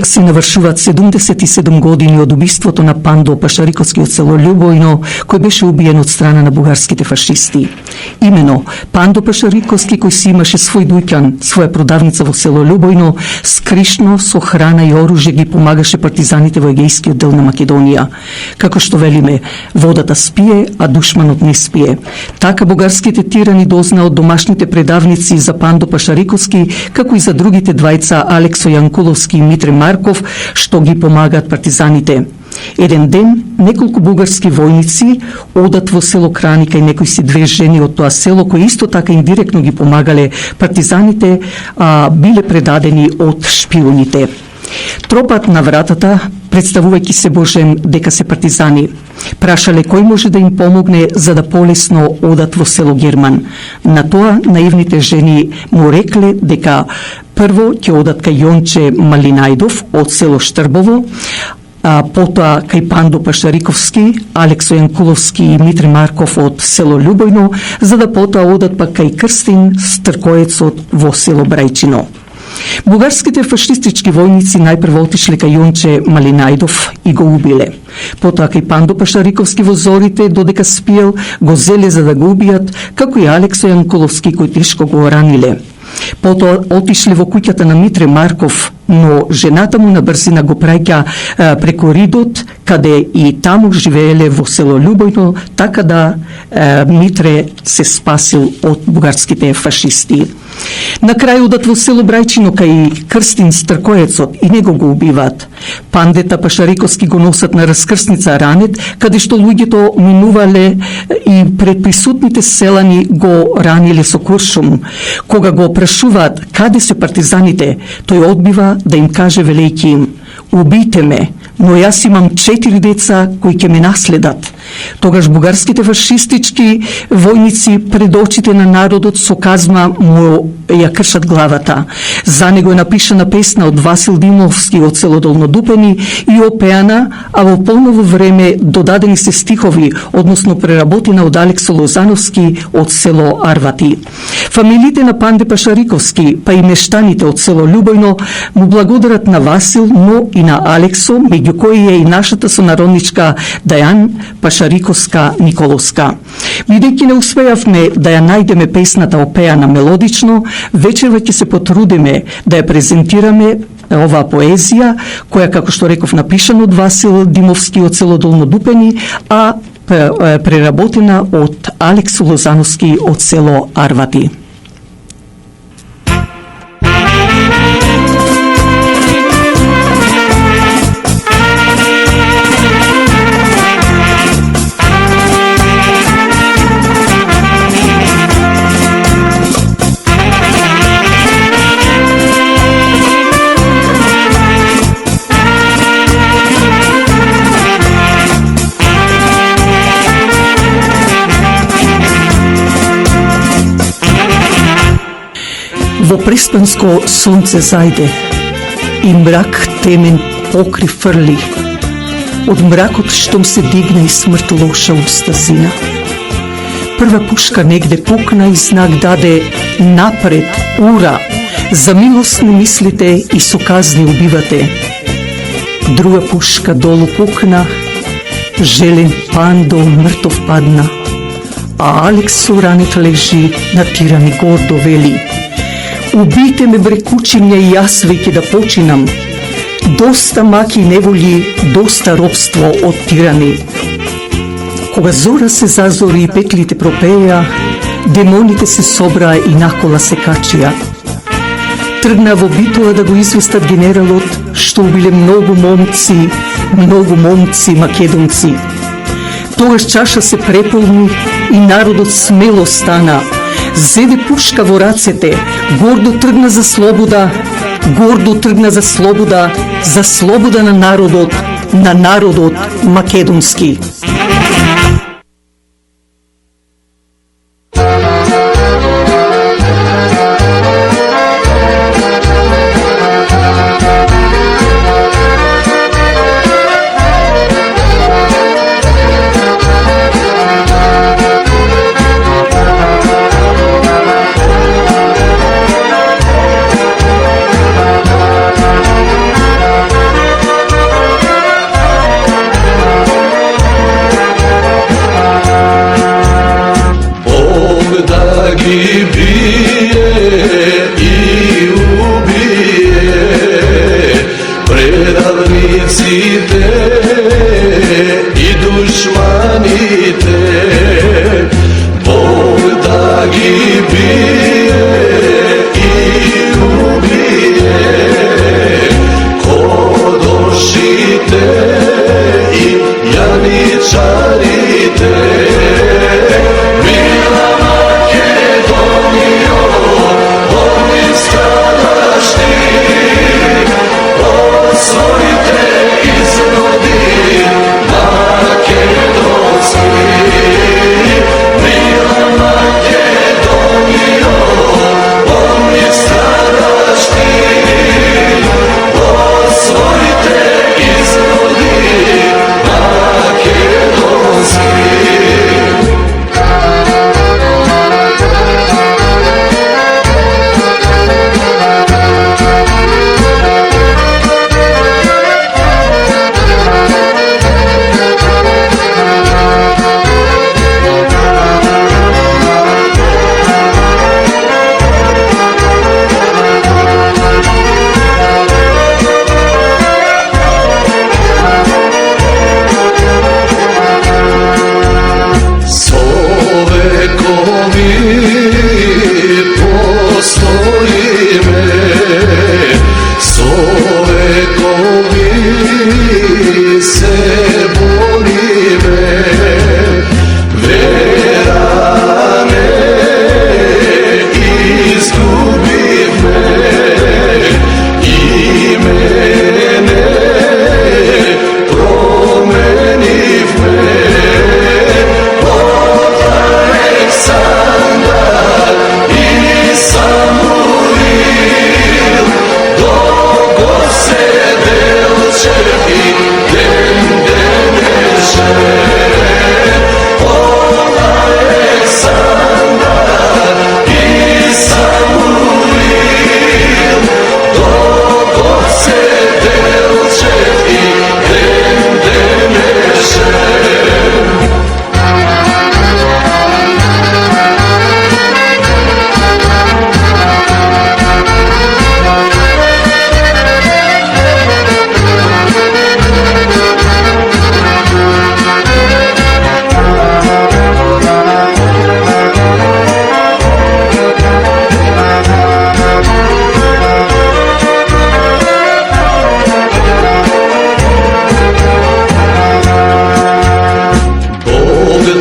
се навршуваат 77 години од убиството на Пандо Пашариковски од село Љубојно, кој беше убиен од страна на бугарските фашисти. Имено Пандо Пашариковски, кој си имаше свој дуќан, своја продавница во село Љубојно, скришно со храна и оружје ги помагаше партизаните во егејскиот дел на Македонија. Како што велиме, водата спие, а душманот не спие. Така бугарските тирани дозна од домашните предавници за Пандо Пашариковски, како и за другите двајца Алексо Јанкуловски и Митре Марков, што ги помагаат партизаните. Еден ден, неколку бугарски војници одат во село Краника и некои си две жени од тоа село, кои исто така индиректно ги помагале партизаните, биле предадени од шпионите. Тропат на вратата, представувајќи се Божем дека се партизани. Прашале кој може да им помогне за да полесно одат во село Герман. На тоа наивните жени му рекле дека прво ќе одат кај Јонче Малинајдов од село Штрбово, потоа кај Пандо Пашариковски, Алексо Јанкуловски и Митре Марков од село Љубојно, за да потоа одат пак кај Крстин Стркоецот во село Брајчино. Бугарските фашистички војници најпрво отишле кај Јонче Малинајдов и го убиле. Потоа кај Пандо Пашариковски во зорите, додека спиел, го зеле за да го убијат, како и Алексо Јанкуловски кој тешко го раниле. Потоа отишле во куќата на Митре Марков, но жената му на брзина го праќа преку Ридот, каде и таму живееле во село Љубојно, така да Митре се спасил од бугарските фашисти. На крај одат во село Брајчино кај Крстин Стркоецот и него го убиваат. Пандета Пашариковски го носат на раскрсница ранет, каде што луѓето минувале и пред присутните селани го раниле со куршум. Кога го прашуваат каде се партизаните, тој одбива да им каже велејќи им: убите ме, но јас имам 4 деца кои ќе ме наследат. Тогаш бугарските фашистички војници пред очите на народот со казма му ја кршат главата. За него е напишана песна од Васил Димовски од село Долнодупени и опеана, а во полново време додадени се стихови, односно преработена од Алексо Лозановски од село Арвати. Фамилите на Панде Пашариковски, па и мештаните од село Љубојно му благодарат на Васил, но и на Алексо, меѓу кои е и нашата сонародничка Дајан Пашариковска Николовска. Бидејќи не успеавме да ја најдеме песната опеана мелодично, вечерва ќе се потрудиме да ја презентираме оваа поезија, која, како што реков, напишана од Васил Димовски од село Долнодупени, а преработена од Алекс Лозановски од село Арвати. Во преспанско сонце зајде и мрак темен покри фрли. Од мракот штом се дигна и смрт лоша устазина. Прва пушка негде пукна и знак даде напред, ура, за милост не мислите и со казни убивате. Друга пушка долу пукна, желен Пандо мртов падна, а Алекс со ранет лежи на тирани гордо вели: убите ме бре кучиња и јас веќе да починам. Доста маки и неволи, доста робство од тирани. Кога зора се зазори и петлите пропеја, демоните се собраа и накола се качија. Тргна во битола да го известат генералот што убиле многу момци македонци. Тогаш чаша се преполни и народот смело стана. Зеде пушка во рацете, гордо тргна за слобода, за слобода на народот македонски. ги бие и убие предавниците и душманите. Бог да ги бие и убие ходошите и яничарите. Мила Македонио, oni stradašti, osvojite izrodi makedonski. Mila Makedonio, oni stradašti, osvojite izrodi makedonski.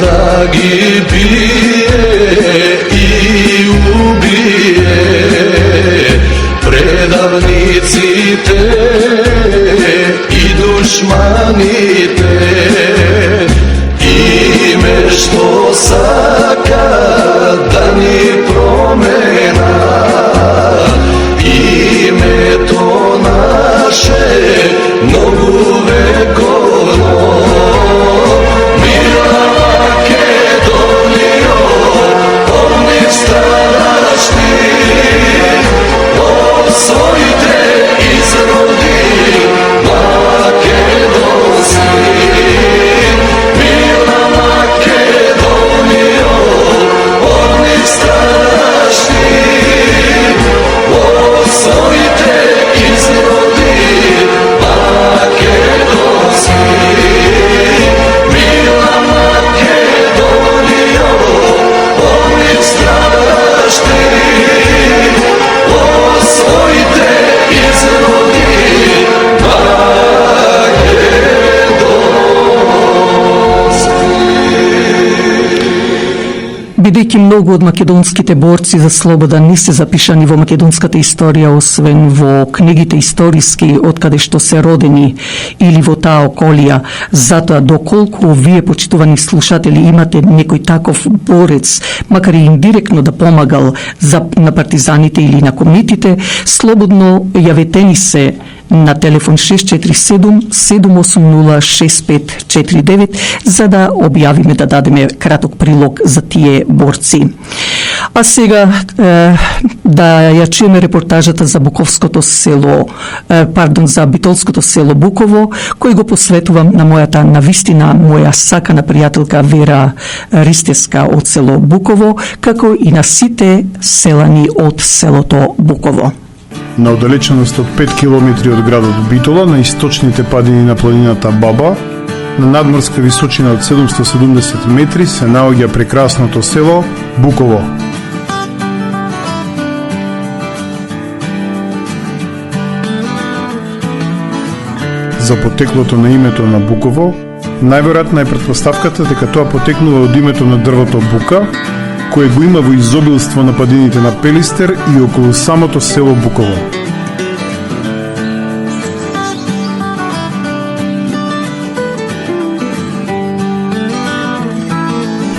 Da gi bije i ubije predavnicite i dušmanite. Ime što saka da ni promena, ime to naše mnogo vekovno. Osvojite izrodi makedonski. Mila Makedonio, oni stradašti. Osvojite izrodi makedonski. Mila Makedonio, oni stradašti. Osvojite izrodi makedonski. Бидејќи многу од македонските борци за слобода не се запишани во македонската историја, освен во книгите историски од каде што се родени или во таа околија, затоа доколку вие, почитувани слушатели, имате некој таков борец, макар и индиректно да помагал на партизаните или на комитите, слободно јавете ни се на телефон 647-780-6549 за да објавиме, да дадеме краток прилог за тие борци. А сега да ја чуеме репортажата за Буковското село, за битолското село Буково, кој го посветувам на мојата навистина моја сакана пријателка Вера Ристеска од село Буково, како и на сите селани од селото Буково. На оддалеченост од 5 километри од градот Битола, на источните падини на планината Баба, на надморска височина од 770 метри се наоѓа прекрасното село Буково. За потеклото на името на Буково, најверојатна е претпоставката дека тоа потекнува од името на дрвото бука, кое го има во изобилство на падините на Пелистер и околу самото село Буково.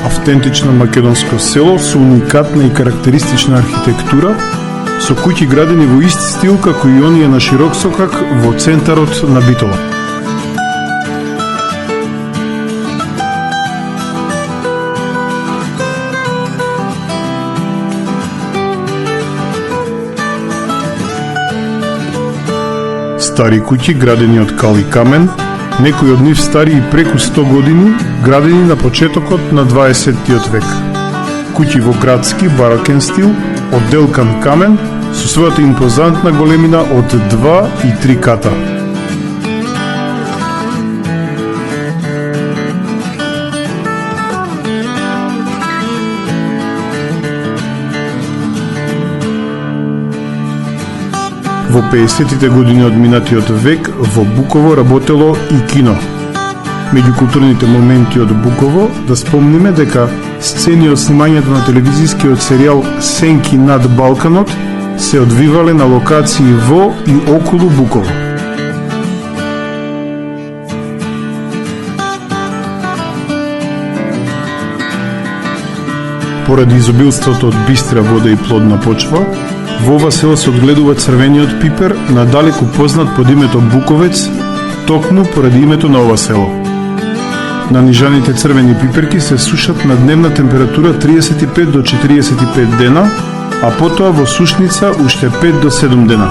Автентично македонско село со уникатна и карактеристична архитектура, со куќи градени во ист стил како и оние на Широксокак во центарот на Битола. Стари куќи градени од кал и камен, некои од нив стари и преку 100 години, градени на почетокот на 20 век. Куќи во градски барокен стил, од делкан камен, со својата импозантна големина од 2 и 3 ката. Во 50-тите години од минатиот век во Буково работело и кино. Меѓу културните моменти од Буково да спомниме дека сцени од снимањето на телевизискиот серијал Сенки над Балканот се одвивале на локации во и околу Буково. Поради изобилството од бистра вода и плодна почва, во ова село се одгледува црвениот пипер, надалеку познат под името Буковец, токму поради името на ова село. Нанижаните црвени пиперки се сушат на дневна температура 35 до 45 дена, а потоа во сушница уште 5 до 7 дена.